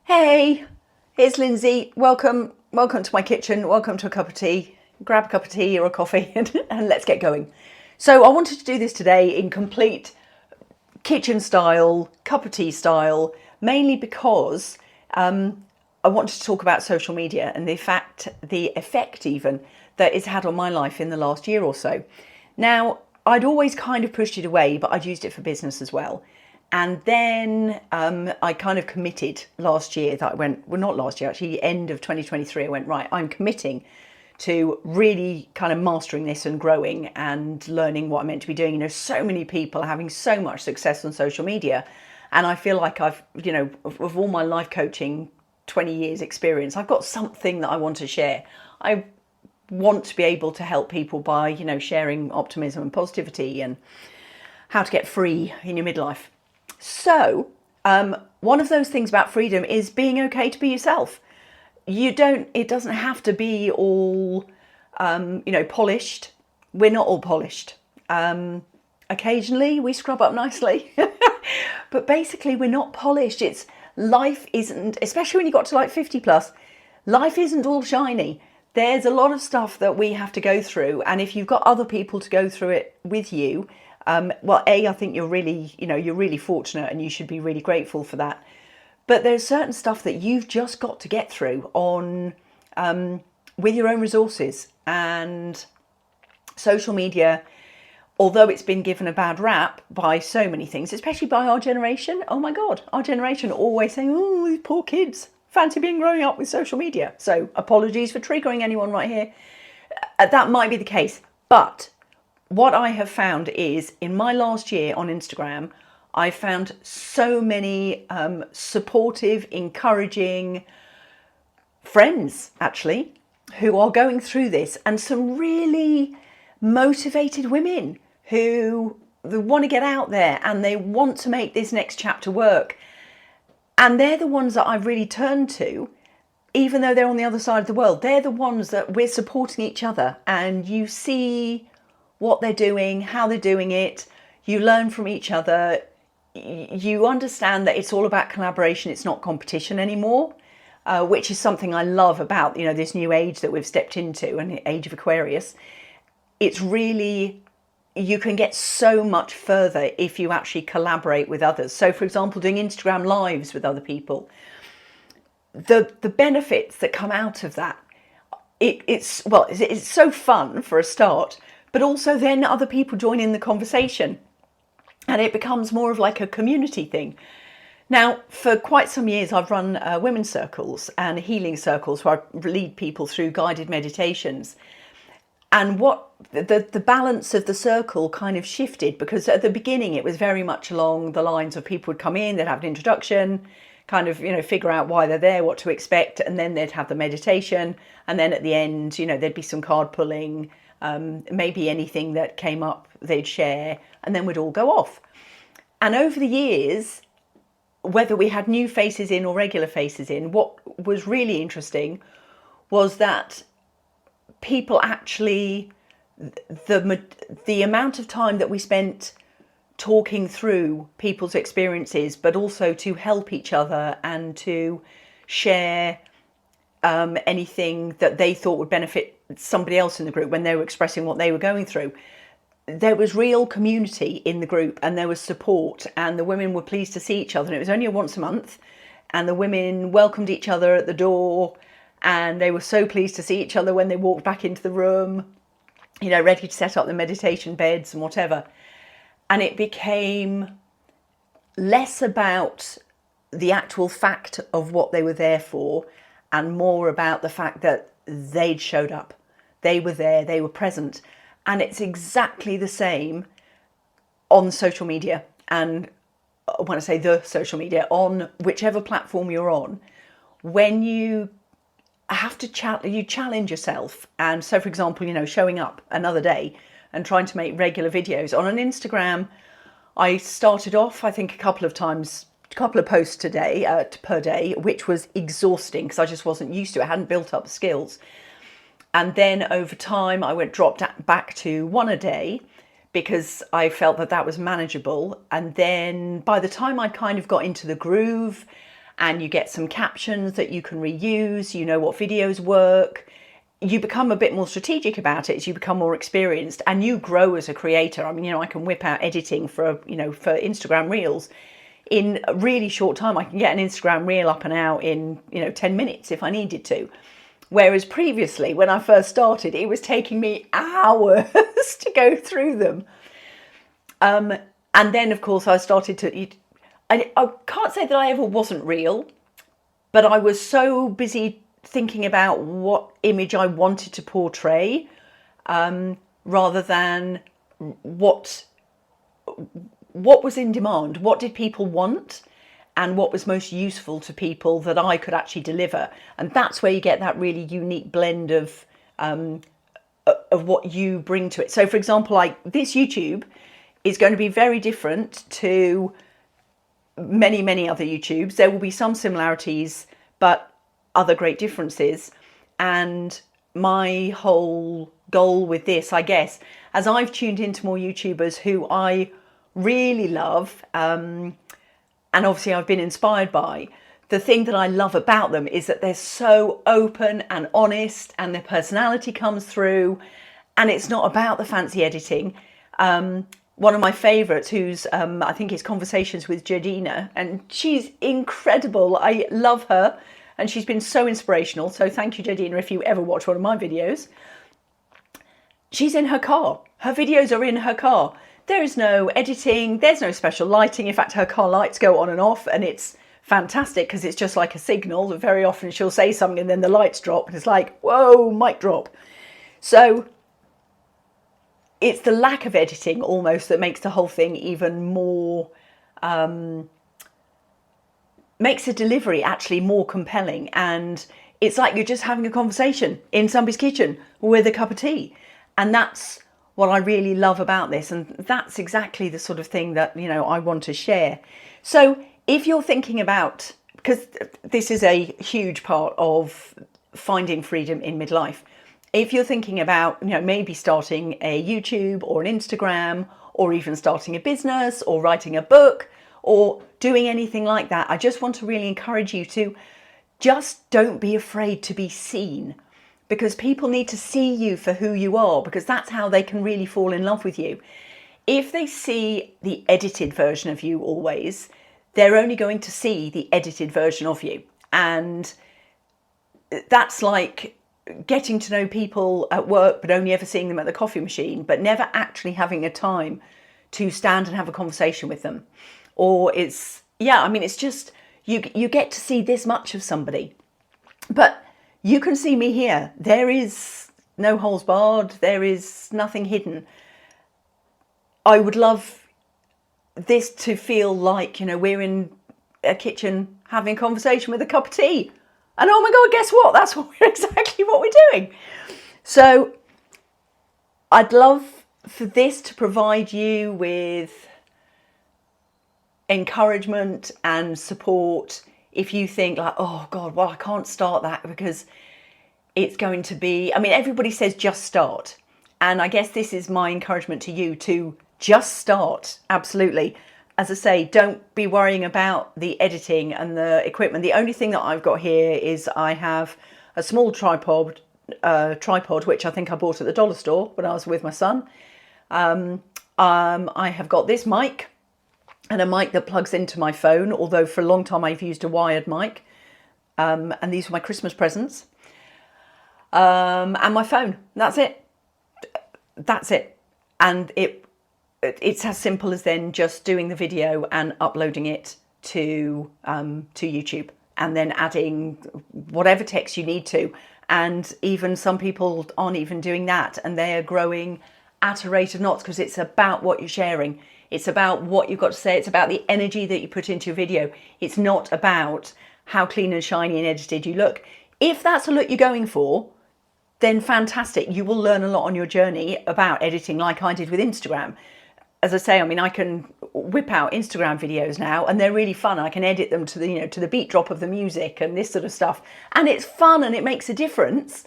Hey, it's Lindsay. Welcome to my kitchen. Welcome to a cup of tea. Grab a cup of tea or a coffee and let's get going. So I wanted to do this today in complete kitchen style, cup of tea style, mainly because I wanted to talk about social media and the effect even that it's had on my life in the last year or so. Now, I'd always kind of pushed it away, but I'd used it for business as well. And then I kind of committed last year that I went, well, not last year, actually, end of 2023, I went, right, I'm committing to really kind of mastering this and growing and learning what I'm meant to be doing. You know, so many people are having so much success on social media. And I feel like I've, of all my life coaching, 20 years experience, I've got something that I want to share. I want to be able to help people by, sharing optimism and positivity and how to get free in your midlife. So, one of those things about freedom is being okay to be yourself. It doesn't have to be all, polished. We're not all polished. Occasionally we scrub up nicely, but basically we're not polished. Life isn't, especially when you got to like 50 plus, life isn't all shiny. There's a lot of stuff that we have to go through. And if you've got other people to go through it with you, I think you're really fortunate and you should be really grateful for that. But there's certain stuff that you've just got to get through with your own resources. And social media, although it's been given a bad rap by so many things, especially by our generation. Oh my God, our generation always saying, oh, these poor kids, fancy being growing up with social media. So apologies for triggering anyone right here. That might be the case. But what I have found is in my last year on Instagram, I found so many supportive, encouraging friends, actually, who are going through this, and some really motivated women who want to get out there and they want to make this next chapter work. And they're the ones that I've really turned to, even though they're on the other side of the world. They're the ones that we're supporting each other, and you see what they're doing, how they're doing it. You learn from each other. You understand that it's all about collaboration. It's not competition anymore, which is something I love about, this new age that we've stepped into, an age of Aquarius. It's really, you can get so much further if you actually collaborate with others. So, for example, doing Instagram lives with other people, the benefits that come out of that, it's so fun for a start, but also then other people join in the conversation and it becomes more of like a community thing. Now, for quite some years, I've run women's circles and healing circles where I lead people through guided meditations. And what the balance of the circle kind of shifted, because at the beginning it was very much along the lines of people would come in, they'd have an introduction, kind of, figure out why they're there, what to expect, and then they'd have the meditation. And then at the end, there'd be some card pulling, maybe anything that came up they'd share, and then we'd all go off. And over the years, whether we had new faces in or regular faces in, what was really interesting was that people actually, the amount of time that we spent talking through people's experiences, but also to help each other and to share anything that they thought would benefit somebody else in the group when they were expressing what they were going through. There was real community in the group and there was support, and the women were pleased to see each other. And it was only once a month, and the women welcomed each other at the door, and they were so pleased to see each other when they walked back into the room, ready to set up the meditation beds and whatever. And it became less about the actual fact of what they were there for and more about the fact that they'd showed up. They were there, they were present. And it's exactly the same on social media. And when I say the social media, on whichever platform you're on, when you have to you challenge yourself. And so, for example, showing up another day and trying to make regular videos. On an Instagram, I started off, I think, a couple of posts today, per day, which was exhausting because I just wasn't used to it. I hadn't built up skills. And then over time, I dropped back to one a day because I felt that was manageable. And then by the time I kind of got into the groove and you get some captions that you can reuse, you know what videos work. You become a bit more strategic about it as you become more experienced, and you grow as a creator. I mean, I can whip out editing for Instagram Reels in a really short time. I can get an Instagram Reel up and out in 10 minutes if I needed to. Whereas previously, when I first started, it was taking me hours to go through them. And then, of course, I started to... I can't say that I ever wasn't real, but I was so busy thinking about what image I wanted to portray, rather than what was in demand, what did people want, and what was most useful to people that I could actually deliver. And that's where you get that really unique blend of what you bring to it. So, for example, like this YouTube is going to be very different to many, many other YouTubes. There will be some similarities, but other great differences. And my whole goal with this, I guess, as I've tuned into more YouTubers who I really love, and obviously I've been inspired by, the thing that I love about them is that they're so open and honest, and their personality comes through, and it's not about the fancy editing. One of my favourites, who's I think it's Conversations with Jadina, and she's incredible. I love her, and she's been so inspirational. So thank you, Jadina, if you ever watch one of my videos. She's in her car. Her videos are in her car. There is no editing. There's no special lighting. In fact, her car lights go on and off, and it's fantastic because it's just like a signal. Very often she'll say something and then the lights drop, and it's like, whoa, mic drop. So it's the lack of editing almost that makes the whole thing even more, makes the delivery actually more compelling. And it's like you're just having a conversation in somebody's kitchen with a cup of tea. And that's what I really love about this. And that's exactly the sort of thing that, I want to share. So if you're thinking about, because this is a huge part of finding freedom in midlife, if you're thinking about, maybe starting a YouTube or an Instagram, or even starting a business or writing a book or doing anything like that, I just want to really encourage you to just don't be afraid to be seen, because people need to see you for who you are, because that's how they can really fall in love with you. If they see the edited version of you always, they're only going to see the edited version of you. And that's like getting to know people at work, but only ever seeing them at the coffee machine, but never actually having a time to stand and have a conversation with them. Or it's just, you get to see this much of somebody, but you can see me here. There is no holes barred. There is nothing hidden. I would love this to feel like, we're in a kitchen having a conversation with a cup of tea. And oh my God, guess what? That's exactly what we're doing. So I'd love for this to provide you with encouragement and support if you think like, oh God, well, I can't start that because it's going to be, everybody says just start. And I guess this is my encouragement to you to just start. Absolutely. As I say, don't be worrying about the editing and the equipment. The only thing that I've got here is I have a small tripod, which I think I bought at the dollar store when I was with my son. I have got this mic and a mic that plugs into my phone, although for a long time I've used a wired mic. And these were my Christmas presents. And my phone. That's it. That's it. And it's as simple as then just doing the video and uploading it to YouTube, and then adding whatever text you need to. And even some people aren't even doing that, and they are growing at a rate of knots, because it's about what you're sharing. It's about what you've got to say. It's about the energy that you put into your video. It's not about how clean and shiny and edited you look. If that's a look you're going for, then fantastic. You will learn a lot on your journey about editing, like I did with Instagram. As I say, I can whip out Instagram videos now, and they're really fun. I can edit them to the, to the beat drop of the music and this sort of stuff. And it's fun and it makes a difference,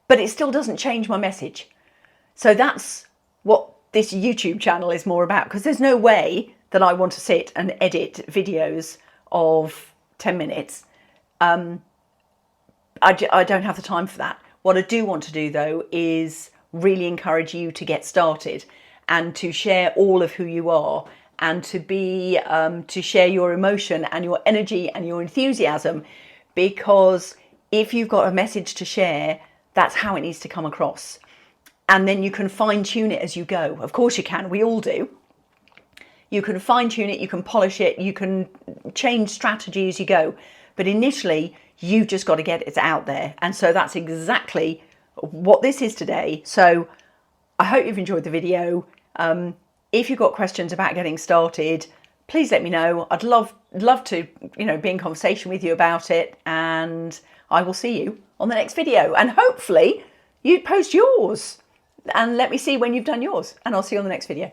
but it still doesn't change my message. So that's what this YouTube channel is more about, because there's no way that I want to sit and edit videos of 10 minutes. I don't have the time for that. What I do want to do though is really encourage you to get started and to share all of who you are, and to share your emotion and your energy and your enthusiasm, because if you've got a message to share, that's how it needs to come across. And then you can fine tune it as you go. Of course you can, we all do. You can fine tune it, you can polish it, you can change strategy as you go. But initially, you've just got to get it out there. And so that's exactly what this is today. So I hope you've enjoyed the video. If you've got questions about getting started, please let me know. I'd love to, be in conversation with you about it. And I will see you on the next video. And hopefully you post yours and let me see when you've done yours. And I'll see you on the next video.